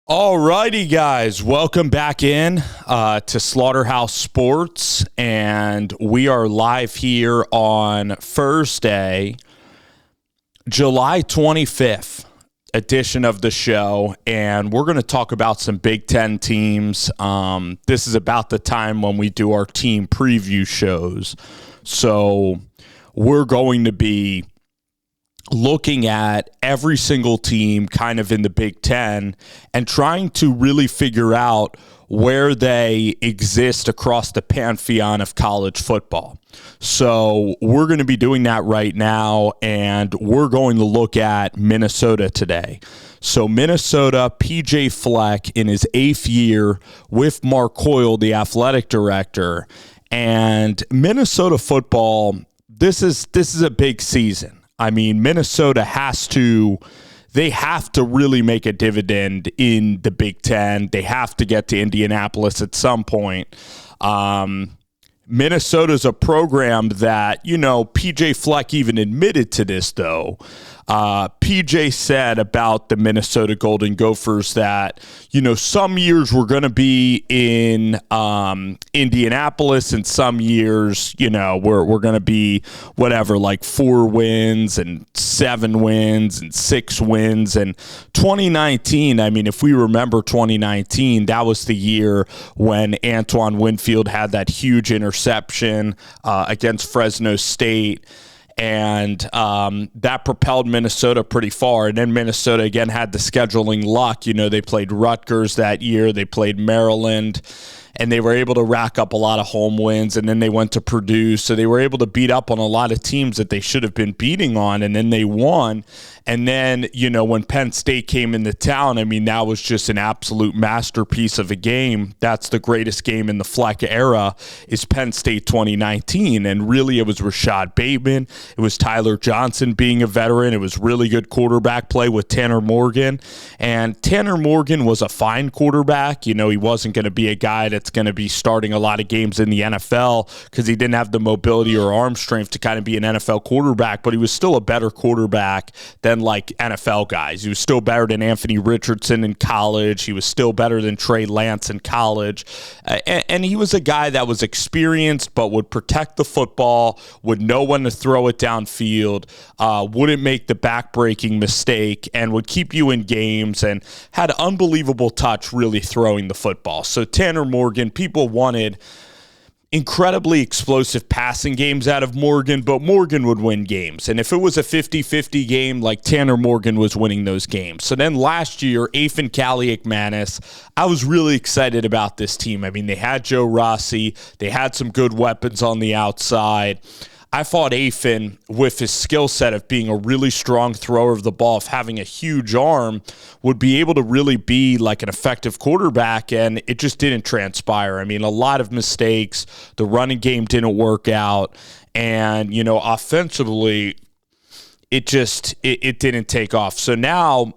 All righty, guys. Welcome back in to Slaughterhouse Sports, and we are live here on Thursday, July 25th edition of the show, and we're going to talk about some Big Ten teams. This is about the time when we do our team preview shows, so we're going to be looking at every single team kind of in the Big Ten and trying to really figure out where they exist across the pantheon of college football. So we're going to be doing that right now, and we're going to look at Minnesota today. So Minnesota, PJ Fleck in his 8th year with Mark Coyle, the athletic director, and Minnesota football, this is a big season. I mean, Minnesota have to really make a dividend in the Big Ten. They have to get to Indianapolis at some point. Minnesota's a program that, PJ Fleck even admitted to this, though. PJ said about the Minnesota Golden Gophers that, some years we're going to be in Indianapolis, and some years, we're going to be whatever, like 4 wins and 7 wins and 6 wins. And 2019, I mean, if we remember 2019, that was the year when Antoine Winfield had that huge interception against Fresno State. And that propelled Minnesota pretty far. And then Minnesota, again, had the scheduling luck. They played Rutgers that year. They played Maryland. And they were able to rack up a lot of home wins. And then they went to Purdue. So they were able to beat up on a lot of teams that they should have been beating on. And then they won. And then, when Penn State came into town, I mean, that was just an absolute masterpiece of a game. That's the greatest game in the Fleck era, is Penn State 2019. And really, it was Rashad Bateman. It was Tyler Johnson being a veteran. It was really good quarterback play with Tanner Morgan. And Tanner Morgan was a fine quarterback. He wasn't going to be a guy that's going to be starting a lot of games in the NFL because he didn't have the mobility or arm strength to kind of be an NFL quarterback, but he was still a better quarterback than like NFL guys. He was still better than Anthony Richardson in college. He was still better than Trey Lance in college. And he was a guy that was experienced but would protect the football, would know when to throw it downfield, wouldn't make the back-breaking mistake, and would keep you in games, and had unbelievable touch really throwing the football. So Tanner Morgan, people wanted incredibly explosive passing games out of Morgan, but Morgan would win games. And if it was a 50-50 game, like Tanner Morgan was winning those games. So then last year, Afin Kaliak-Manis, I was really excited about this team. I mean, they had Joe Rossi. They had some good weapons on the outside. I thought Afin, with his skill set of being a really strong thrower of the ball, of having a huge arm, would be able to really be like an effective quarterback, and it just didn't transpire. I mean, a lot of mistakes. The running game didn't work out, and, offensively, it didn't take off. So now,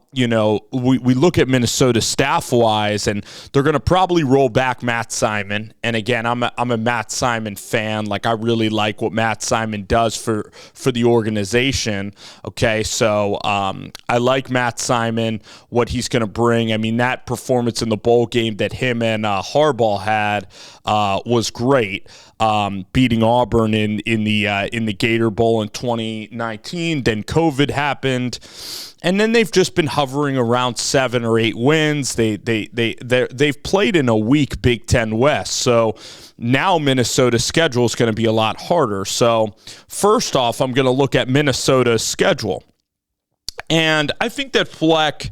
we look at Minnesota staff-wise, and they're going to probably roll back Matt Simon. And again, I'm a Matt Simon fan. Like, I really like what Matt Simon does for the organization. Okay, so I like Matt Simon, what he's going to bring. I mean, that performance in the bowl game that him and Harbaugh had was great. Beating Auburn in the Gator Bowl in 2019. Then COVID happened, and then they've just been hovering around 7 or 8 wins. They've played in a weak Big Ten West, so now Minnesota's schedule is going to be a lot harder. So first off, I'm going to look at Minnesota's schedule, and I think that Fleck.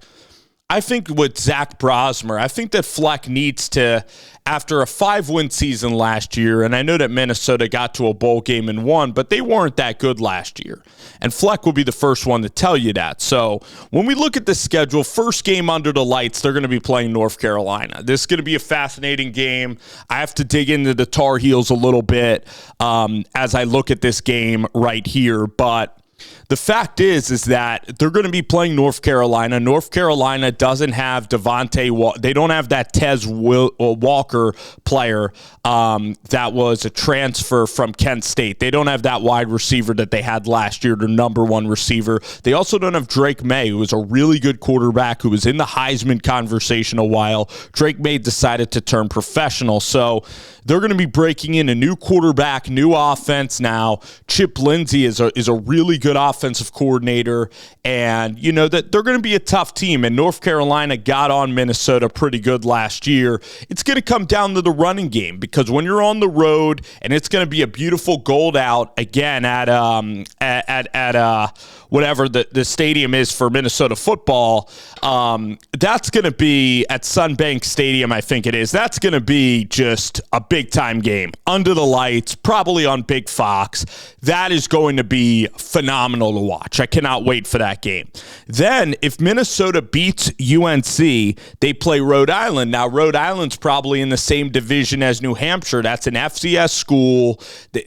I think with Zach Brosmer, I think that Fleck needs to, after a 5-win season last year, and I know that Minnesota got to a bowl game and won, but they weren't that good last year. And Fleck will be the first one to tell you that. So when we look at the schedule, first game under the lights, they're going to be playing North Carolina. This is going to be a fascinating game. I have to dig into the Tar Heels a little bit as I look at this game right here, but the fact is that they're going to be playing North Carolina. North Carolina doesn't have they don't have that Tez Walker player that was a transfer from Kent State. They don't have that wide receiver that they had last year, their number one receiver. They also don't have Drake May, who was a really good quarterback who was in the Heisman conversation a while. Drake May decided to turn professional, so they're going to be breaking in a new quarterback, new offense now. Chip Lindsey is a really good offensive coordinator, and you know that they're going to be a tough team, and North Carolina got on Minnesota pretty good last year. It's going to come down to the running game, because when you're on the road and it's going to be a beautiful gold out again at whatever the stadium is for Minnesota football, that's going to be at Sunbank Stadium, I think it is. That's going to be just a big-time game. Under the lights, probably on Big Fox. That is going to be phenomenal to watch. I cannot wait for that game. Then, if Minnesota beats UNC, they play Rhode Island. Now, Rhode Island's probably in the same division as New Hampshire. That's an FCS school.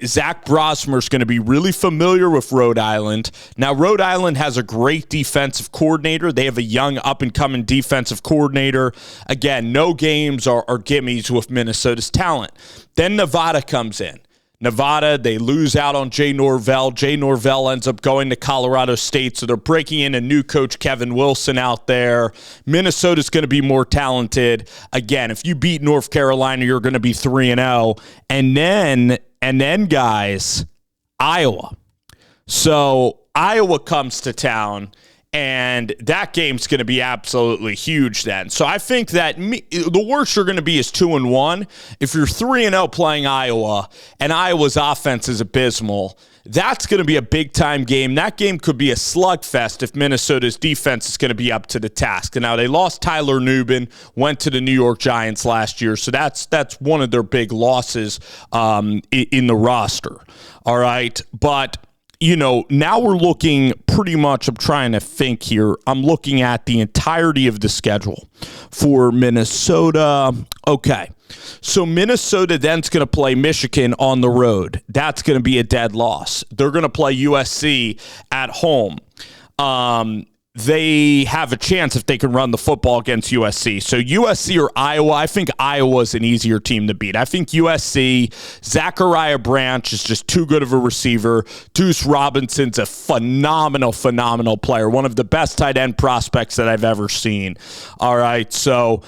Zach Brosmer's going to be really familiar with Rhode Island. Now, Rhode Island has a great defensive coordinator. They have a young up-and-coming defensive coordinator. Again, no games are gimmies with Minnesota's talent. Then Nevada comes in. Nevada, they lose out on Jay Norvell. Jay Norvell ends up going to Colorado State, so they're breaking in a new coach, Kevin Wilson, out there. Minnesota's going to be more talented. Again, if you beat North Carolina, you're going to be 3-0. And then, guys, Iowa. So Iowa comes to town, and that game's going to be absolutely huge then. So I think that the worst you're going to be is 2-1. If you're 3-0 playing Iowa, and Iowa's offense is abysmal, that's going to be a big-time game. That game could be a slugfest if Minnesota's defense is going to be up to the task. And now they lost Tyler Nubin, went to the New York Giants last year, so that's one of their big losses in the roster. All right, but you know, now we're looking pretty much, I'm trying to think here. I'm looking at the entirety of the schedule for Minnesota. Okay, so Minnesota then's going to play Michigan on the road. That's going to be a dead loss. They're going to play USC at home. They have a chance if they can run the football against USC. So USC or Iowa, I think Iowa's an easier team to beat. I think USC, Zachariah Branch is just too good of a receiver. Deuce Robinson's a phenomenal player. One of the best tight end prospects that I've ever seen. All right, so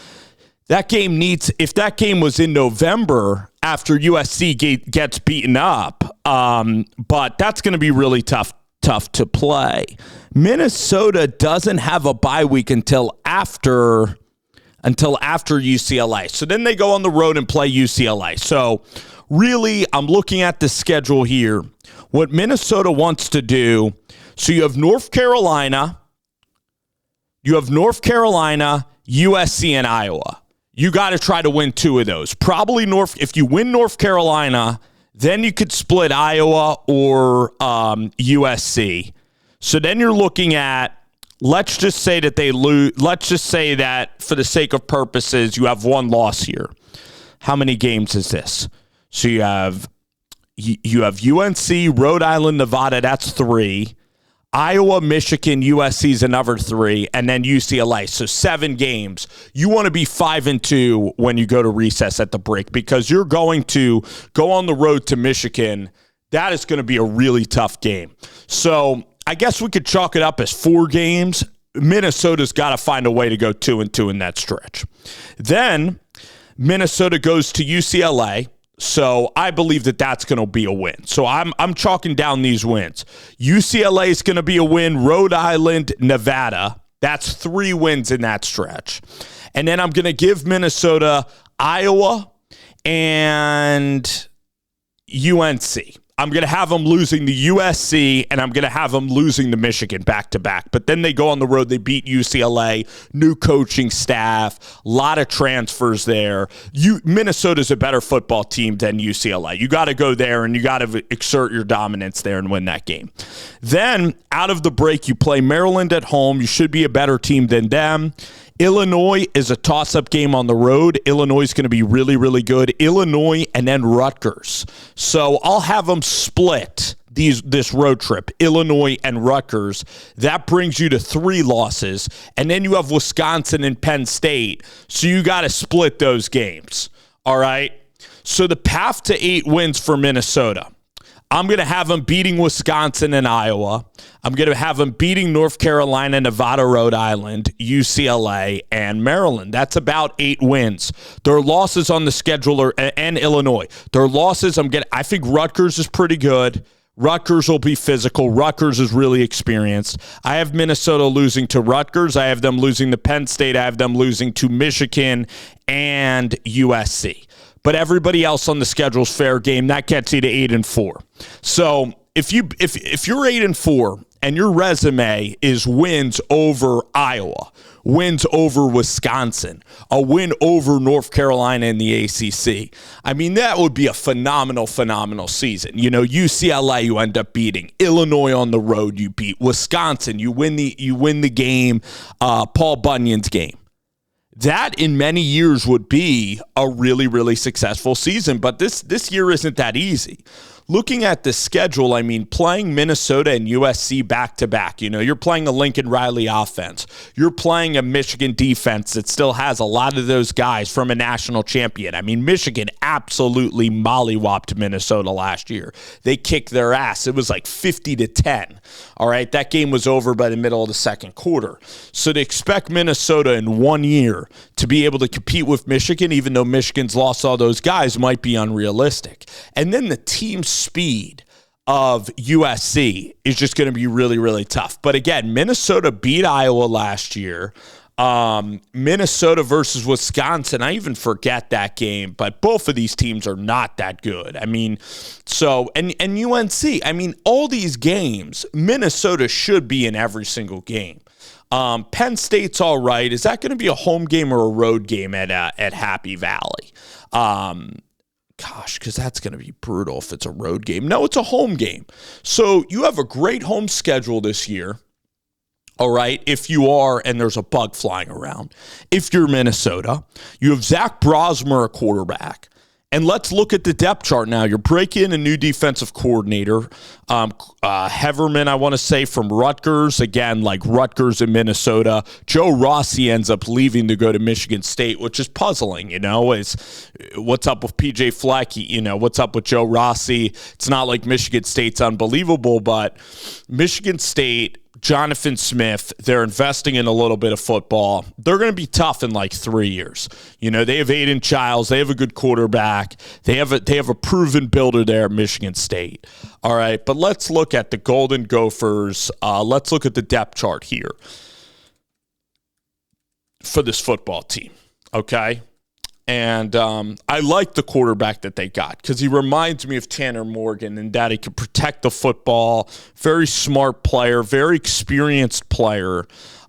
that game if that game was in November after USC gets beaten up, but that's going to be really tough to play. Minnesota doesn't have a bye week until after UCLA. So then they go on the road and play UCLA. So really, I'm looking at the schedule here. What Minnesota wants to do, so you have North Carolina, USC, and Iowa. You got to try to win two of those. Probably if you win North Carolina, then you could split Iowa or USC. So then you're looking at, let's just say that they lose. Let's just say that for the sake of purposes, you have one loss here. How many games is this? So you have UNC, Rhode Island, Nevada. That's 3. Iowa, Michigan, USC is another 3, and then UCLA. So 7 games. You want to be 5-2 when you go to recess at the break, because you're going to go on the road to Michigan. That is going to be a really tough game. So I guess we could chalk it up as 4 games. Minnesota's got to find a way to go 2-2 in that stretch. Then Minnesota goes to UCLA. So I believe that that's going to be a win. So I'm chalking down these wins. UCLA is going to be a win. Rhode Island, Nevada. That's 3 wins in that stretch. And then I'm going to give Minnesota, Iowa, and UNC. I'm going to have them losing the USC, and I'm going to have them losing the Michigan back-to-back. But then they go on the road. They beat UCLA, new coaching staff, a lot of transfers there. Minnesota's a better football team than UCLA. You got to go there, and you got to exert your dominance there and win that game. Then, out of the break, you play Maryland at home. You should be a better team than them. Illinois is a toss-up game on the road. Illinois is going to be really, really good. Illinois and then Rutgers. So I'll have them split this road trip, Illinois and Rutgers. That brings you to 3 losses. And then you have Wisconsin and Penn State. So you got to split those games. All right? So the path to 8 wins for Minnesota. I'm going to have them beating Wisconsin and Iowa. I'm going to have them beating North Carolina, Nevada, Rhode Island, UCLA, and Maryland. That's about 8 wins. Their losses on the schedule are, and Illinois. Their losses, I think Rutgers is pretty good. Rutgers will be physical. Rutgers is really experienced. I have Minnesota losing to Rutgers. I have them losing to Penn State. I have them losing to Michigan and USC. But everybody else on the schedule is fair game. That gets you to 8-4. So if you're 8-4 and your resume is wins over Iowa, wins over Wisconsin, a win over North Carolina in the ACC, I mean, that would be a phenomenal season. You know, UCLA you end up beating, Illinois on the road you beat, Wisconsin you win the game, Paul Bunyan's game. That in many years would be a really, really successful season, but this year isn't that easy. Looking at the schedule, I mean, playing Minnesota and USC back-to-back, you know, you're playing a Lincoln Riley offense. You're playing a Michigan defense that still has a lot of those guys from a national champion. I mean, Michigan absolutely mollywopped Minnesota last year. They kicked their ass. It was like 50-10. All right, that game was over by the middle of the second quarter. So to expect Minnesota in 1 year to be able to compete with Michigan, even though Michigan's lost all those guys, might be unrealistic. And then the team speed of USC is just going to be really, really tough. But again, Minnesota beat Iowa last year. Minnesota versus Wisconsin, I even forget that game, but both of these teams are not that good. I mean, so, and UNC, I mean, all these games, Minnesota should be in every single game. Penn State's all right. Is that going to be a home game or a road game at Happy Valley? Gosh, because that's going to be brutal if it's a road game. No, it's a home game. So you have a great home schedule this year. All right, if you are, and there's a bug flying around, if you're Minnesota, you have Zach Brosmer, a quarterback. And let's look at the depth chart now. You're breaking in a new defensive coordinator. Heverman, I want to say, from Rutgers. Again, like Rutgers in Minnesota. Joe Rossi ends up leaving to go to Michigan State, which is puzzling, you know. What's up with PJ Fleck? You know, what's up with Joe Rossi? It's not like Michigan State's unbelievable, but Michigan State, Jonathan Smith, they're investing in a little bit of football. They're going to be tough in like 3 years. You know, they have Aiden Childs. They have a good quarterback. They have a proven builder there at Michigan State. All right, but let's look at the Golden Gophers. Let's look at the depth chart here for this football team, okay? And I like the quarterback that they got because he reminds me of Tanner Morgan in that he can protect the football. Very smart player, very experienced player.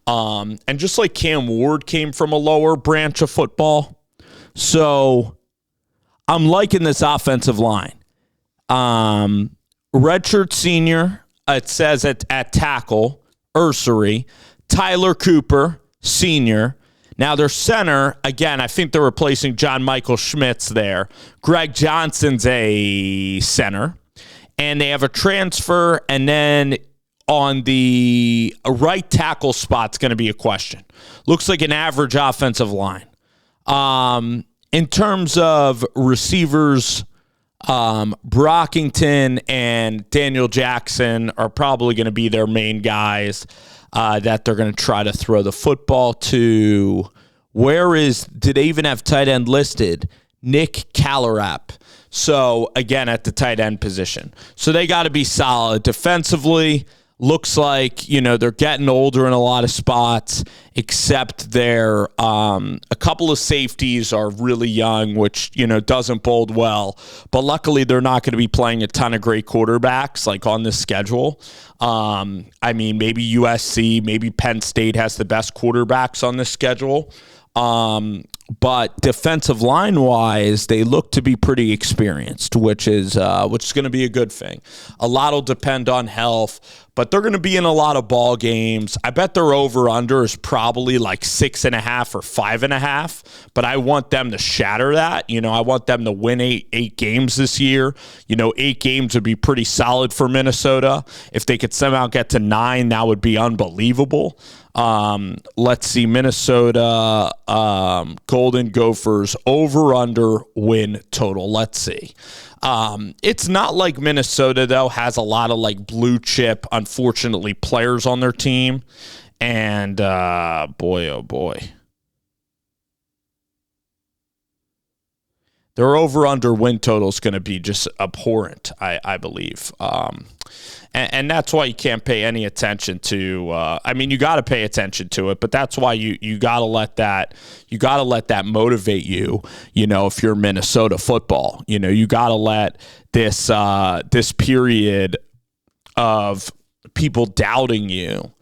And just like Cam Ward came from a lower branch of football. So I'm liking this offensive line. Redshirt senior, it says at tackle, Ursery. Tyler Cooper, senior. Now, their center, again, I think they're replacing John Michael Schmitz there. Greg Johnson's a center. And they have a transfer, and then on the right tackle spot's going to be a question. Looks like an average offensive line. In terms of receivers, Brockington and Daniel Jackson are probably going to be their main guys that they're going to try to throw the football to. Did they even have tight end listed? Nick Callarap. So, again, at the tight end position. So they got to be solid. Defensively, looks like, you know, they're getting older in a lot of spots, except their a couple of safeties are really young, which, you know, doesn't bode well. But luckily, they're not going to be playing a ton of great quarterbacks like on this schedule. I mean, maybe USC, maybe Penn State has the best quarterbacks on this schedule. But defensive line wise, they look to be pretty experienced, which is going to be a good thing. A lot will depend on health, but they're going to be in a lot of ball games. I bet their over under is probably like 6.5 or 5.5. But I want them to shatter that. I want them to win eight games this year. 8 games would be pretty solid for Minnesota. If they could somehow get to 9, that would be unbelievable. Let's see, Minnesota Golden Gophers over under win total. Let's see. It's not like Minnesota though has a lot of like blue chip, unfortunately, players on their team, and boy oh boy, their over under win total is going to be just abhorrent, I believe. And that's why you can't pay any attention to. You got to pay attention to it, but that's why you got to let that motivate you. If you're Minnesota football, you got to let this period of people doubting you.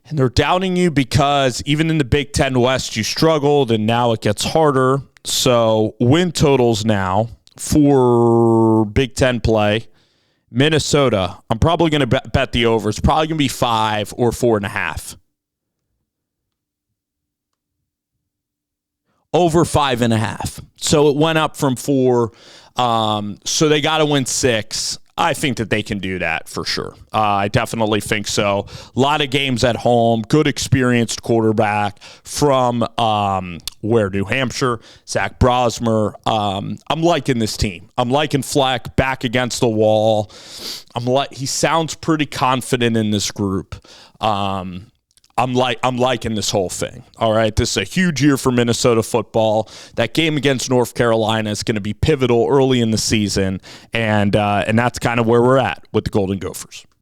And they're doubting you because even in the Big Ten West, you struggled, and now it gets harder. So win totals now for Big Ten play. Minnesota, I'm probably going to bet the over. It's probably going to be 5 or 4.5. Over 5.5. So it went up from 4. So they got to win 6. I think that they can do that for sure. I definitely think so. A lot of games at home. Good experienced quarterback from New Hampshire, Zach Brosmer. I'm liking this team. I'm liking Fleck back against the wall. He sounds pretty confident in this group. I'm liking this whole thing. All right, this is a huge year for Minnesota football. That game against North Carolina is going to be pivotal early in the season, and that's kind of where we're at with the Golden Gophers.